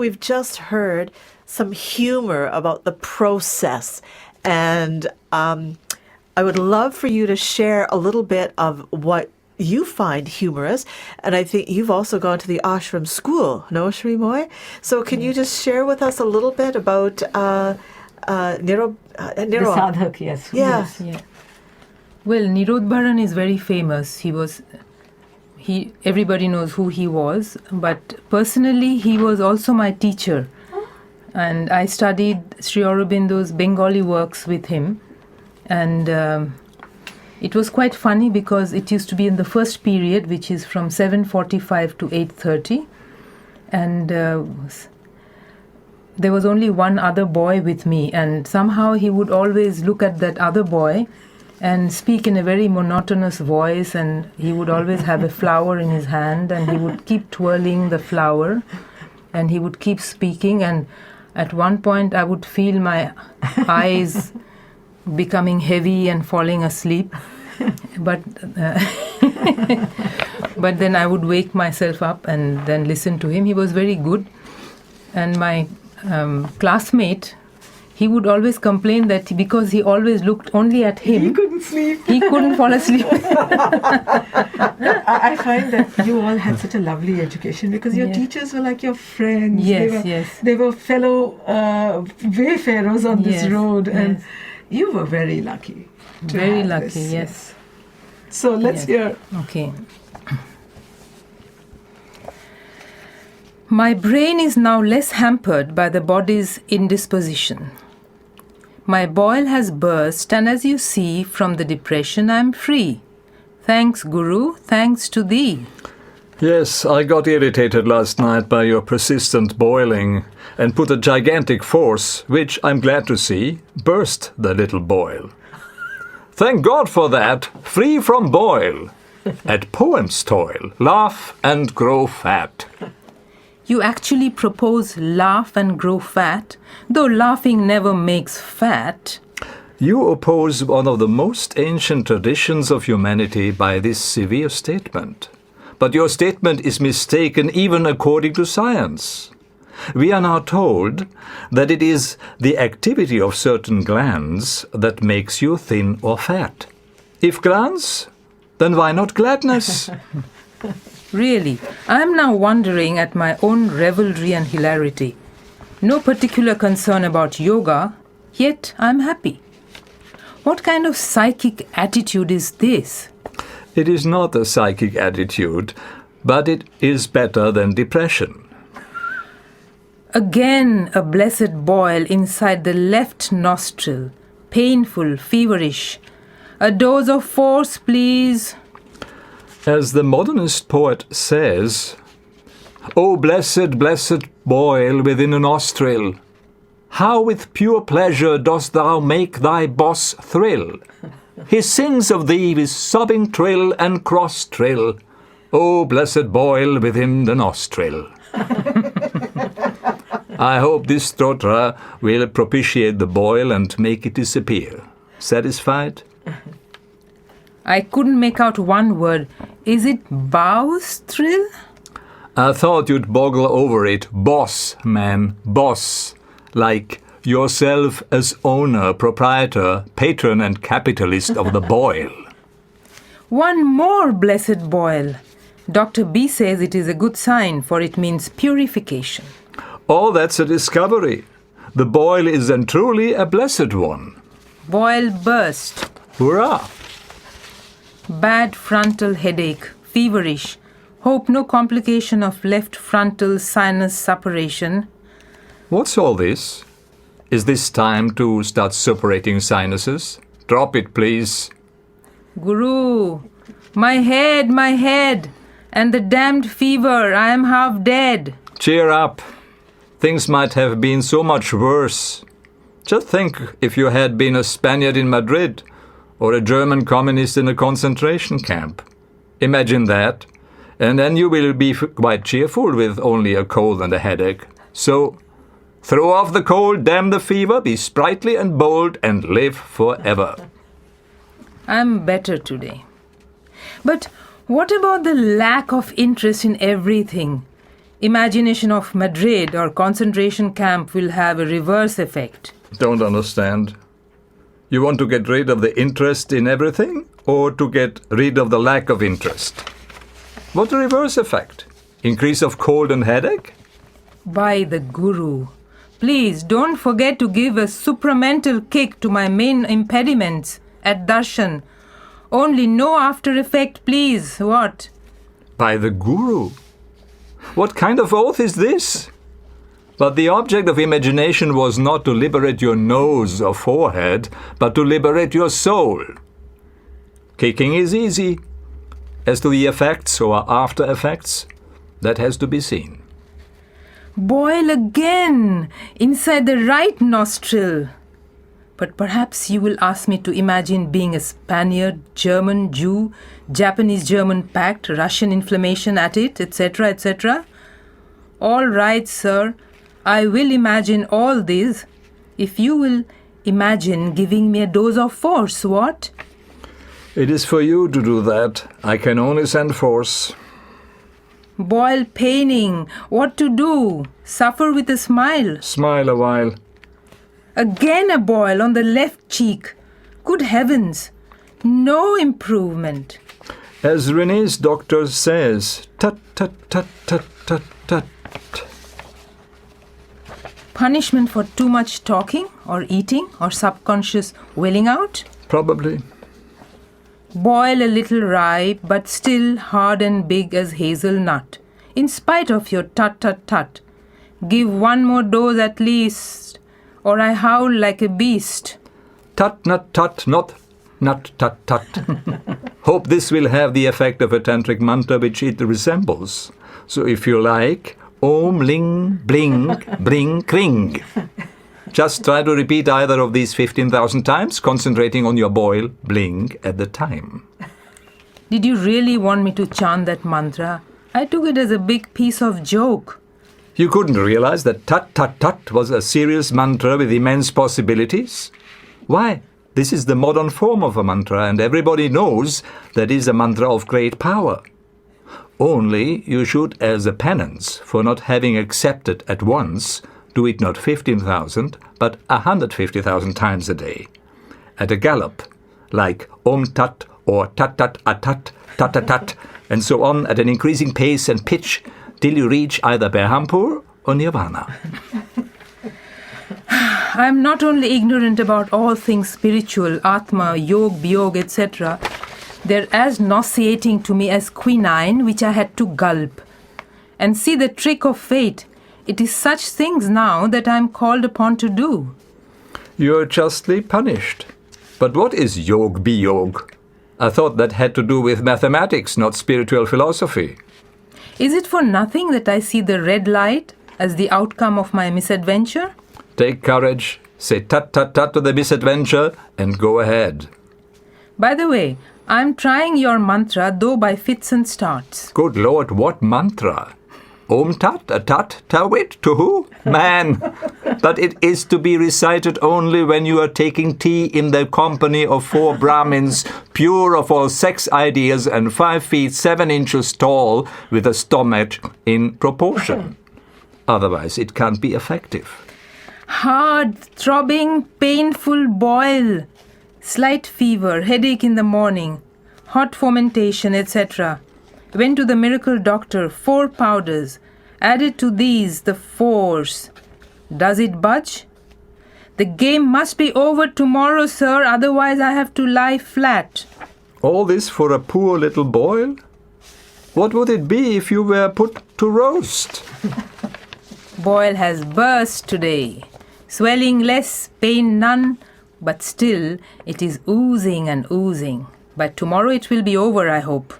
we've just heard some humor about the process. And I would love for you to share a little bit of what you find humorous. And I think you've also gone to the ashram school, no, Shri Moy? So can you just share with us a little bit about Niro? The sadhak, yes. Yeah. Yes, yeah. Well, Nirodbaran is very famous. Everybody knows who he was, but personally he was also my teacher. And I studied Sri Aurobindo's Bengali works with him. And it was quite funny because it used to be in the first period, which is from 7:45 to 8:30. And there was only one other boy with me. And somehow he would always look at that other boy and speak in a very monotonous voice, and he would always have a flower in his hand, and he would keep twirling the flower, and he would keep speaking, and at one point I would feel my eyes becoming heavy and falling asleep, but then I would wake myself up and then listen to him. He was very good, and my classmate, he would always complain that because he always looked only at him, He couldn't sleep. he couldn't fall asleep. I find that you all had such a lovely education because your Yeah. teachers were like your friends. Yes, They were fellow wayfarers on this Yes, road, and yes. you were very lucky. to Very have lucky, this. yes. So let's hear. Okay. My brain is now less hampered by the body's indisposition. My boil has burst, and as you see from the depression, I am free. Thanks, Guru, thanks to thee. Yes, I got irritated last night by your persistent boiling and put a gigantic force, which I'm glad to see, burst the little boil. Thank God for that, free from boil. At poem's toil, laugh and grow fat. You actually propose laugh and grow fat, though laughing never makes fat. You oppose one of the most ancient traditions of humanity by this severe statement. But your statement is mistaken even according to science. We are now told that it is the activity of certain glands that makes you thin or fat. If glands, then why not gladness? Really, I am now wondering at my own revelry and hilarity. No particular concern about yoga, yet I am happy. What kind of psychic attitude is this? It is not a psychic attitude, but it is better than depression. Again a blessed boil inside the left nostril. Painful, feverish. A dose of force, please. As the modernist poet says, O blessed, blessed boil within a nostril, how with pure pleasure dost thou make thy boss thrill? He sings of thee with sobbing trill and cross trill, O blessed boil within the nostril. I hope this stotra will propitiate the boil and make it disappear. Satisfied? I couldn't make out one word. Is it bows thrill? I thought you'd boggle over it. Boss, man, boss. Like yourself as owner, proprietor, patron and capitalist of the boil. One more blessed boil. Dr. B says it is a good sign, for it means purification. Oh, that's a discovery. The boil is then truly a blessed one. Boil burst. Hurrah! Bad frontal headache. Feverish. Hope no complication of left frontal sinus suppuration. What's all this? Is this time to start suppurating sinuses? Drop it, please. Guru, my head, and the damned fever, I am half dead. Cheer up. Things might have been so much worse. Just think if you had been a Spaniard in Madrid or a German communist in a concentration camp. Imagine that, and then you will be quite cheerful with only a cold and a headache. So, throw off the cold, damn the fever, be sprightly and bold, and live forever. I'm better today. But what about the lack of interest in everything? imagination of Madrid or concentration camp will have a reverse effect. Don't understand. You want to get rid of the interest in everything, or to get rid of the lack of interest? What a reverse effect? Increase of cold and headache? By the Guru, please don't forget to give a supramental kick to my main impediments at darshan. Only no after effect, please. What? By the Guru? What kind of oath is this? But the object of imagination was not to liberate your nose or forehead, but to liberate your soul. Kicking is easy. As to the effects or after effects, that has to be seen. Boil again inside the right nostril. But perhaps you will ask me to imagine being a Spaniard, German, Jew, Japanese-German pact, Russian inflammation at it, etc., etc. All right, sir. I will imagine all this if you will imagine giving me a dose of force, what? It is for you to do that. I can only send force. Boil paining. What to do? Suffer with a smile. Smile a while. Again a boil on the left cheek. Good heavens. No improvement. As Rene's doctor says, tut, tut, tut, tut, tut, tut. Punishment for too much talking or eating or subconscious willing out? Probably. Boil a little rye, but still hard and big as hazelnut, in spite of your tut-tut-tut. Give one more dose at least, or I howl like a beast. Tut-nut-tut, not nut-tut-tut. Hope this will have the effect of a tantric mantra which it resembles. So if you like, Om ling bling bling kring. Just try to repeat either of these 15,000 times, concentrating on your boil bling at the time. Did you really want me to chant that mantra? I took it as a big piece of joke. You couldn't realize that tut-tut-tut was a serious mantra with immense possibilities? Why? This is the modern form of a mantra, and everybody knows that is a mantra of great power. Only you should, as a penance for not having accepted at once, do it not 15,000, but 150,000 times a day. At a gallop, like Om Tat or Tat Tat Atat, Tat Tat Tat, and so on at an increasing pace and pitch till you reach either Berhampur or Nirvana. I am not only ignorant about all things spiritual, Atma, Yog, Biyog, etc. They're as nauseating to me as quinine, which I had to gulp. And see the trick of fate. It is such things now that I am called upon to do. You're justly punished. But what is Yog Biyog? I thought that had to do with mathematics, not spiritual philosophy. Is it for nothing that I see the red light as the outcome of my misadventure? Take courage, say tut-tut-tut to the misadventure, and go ahead. By the way, I'm trying your mantra, though by fits and starts. Good Lord, what mantra? Om tat, a tat, tawit, to who? Man! But it is to be recited only when you are taking tea in the company of 4 Brahmins, pure of all sex ideas and 5 feet 7 inches tall, with a stomach in proportion. Otherwise, it can't be effective. Hard, throbbing, painful boil. Slight fever, headache in the morning, hot fomentation, etc. Went to the miracle doctor, 4 powders. Added to these, the force. Does it budge? The game must be over tomorrow, sir, otherwise I have to lie flat. All this for a poor little boil? What would it be if you were put to roast? Boil has burst today. Swelling less, pain none, but still it is oozing and oozing. By tomorrow it will be over, I hope.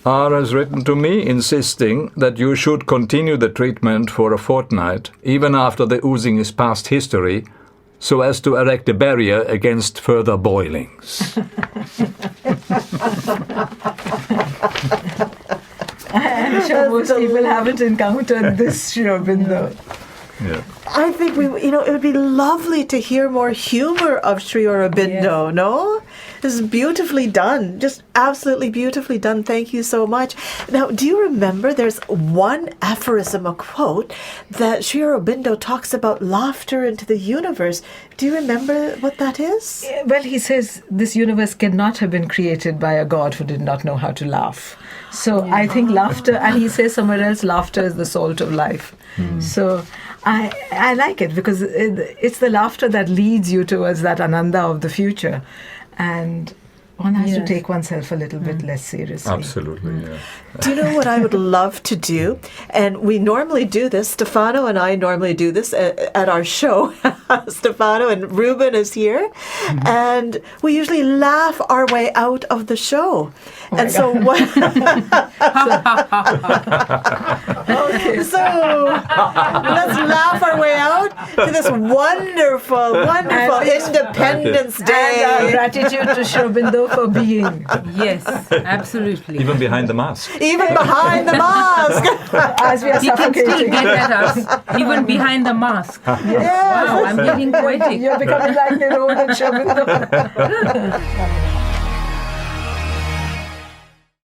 R has written to me insisting that you should continue the treatment for a fortnight, even after the oozing is past history, so as to erect a barrier against further boilings. I'm sure most people haven't encountered this Sri Aurobindo. Yeah. I think it would be lovely to hear more humor of Sri Aurobindo, no? This is beautifully done. Just absolutely beautifully done. Thank you so much. Now, do you remember there's one aphorism, a quote, that Sri Aurobindo talks about laughter into the universe. Do you remember what that is? Well, he says this universe cannot have been created by a God who did not know how to laugh. So I think laughter, and he says somewhere else, laughter is the salt of life. So I like it because it's the laughter that leads you towards that ananda of the future. And one has to take oneself a little bit less seriously. Absolutely, yeah. Do you know what I would love to do? And we normally do this. Stefano and I normally do this at our show. Stefano and Ruben is here. And we usually laugh our way out of the show. And so what... So let's laugh our way out to this wonderful, wonderful Independence Day. And our gratitude to Sri Aurobindo for being. Yes, absolutely. Even behind the mask. Even behind the mask. As we are He can still suffocating. get at us, even behind the mask. Yes. Wow, I'm getting poetic. You're becoming like Nirodbaren and Sri Aurobindo.